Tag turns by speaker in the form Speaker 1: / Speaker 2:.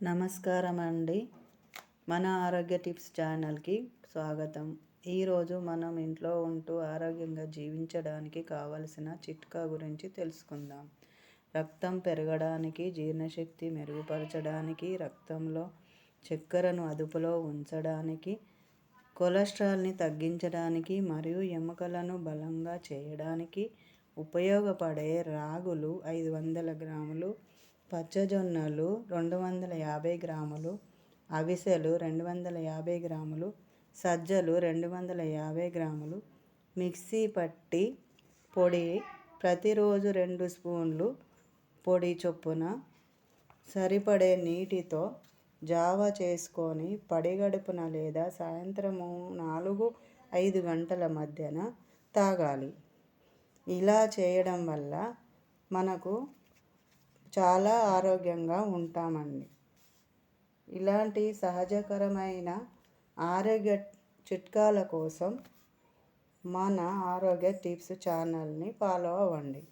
Speaker 1: నమస్కారం అండి. మన ఆరోగ్య టిప్స్ ఛానల్కి స్వాగతం. ఈరోజు మనం ఇంట్లో ఉంటూ ఆరోగ్యంగా జీవించడానికి కావలసిన చిట్కా గురించి తెలుసుకుందాం. రక్తం పెరగడానికి, జీర్ణశక్తి మెరుగుపరచడానికి, రక్తంలో చక్కెరను అదుపులో ఉంచడానికి, కొలెస్ట్రాల్ని తగ్గించడానికి మరియు ఎముకలను బలంగా చేయడానికి ఉపయోగపడే రాగులు 500 గ్రాములు, పచ్చజొన్నలు 250 గ్రాములు, అవిసెలు 250 గ్రాములు, సజ్జలు 250 గ్రాములు, మిక్సీ పట్టి పొడి ప్రతిరోజు 2 స్పూన్లు పొడి చొప్పున సరిపడే నీటితో జావ చేసుకొని పడిగడుపున లేదా సాయంత్రము 4-5 గంటల మధ్యన తాగాలి. ఇలా చేయడం వల్ల మనకు చాలా ఆరోగ్యంగా ఉంటామండి. ఇలాంటి సహజకరమైన ఆరోగ్య చిట్కాల కోసం మన ఆరోగ్య టిప్స్ ఛానల్ని ఫాలో అవ్వండి.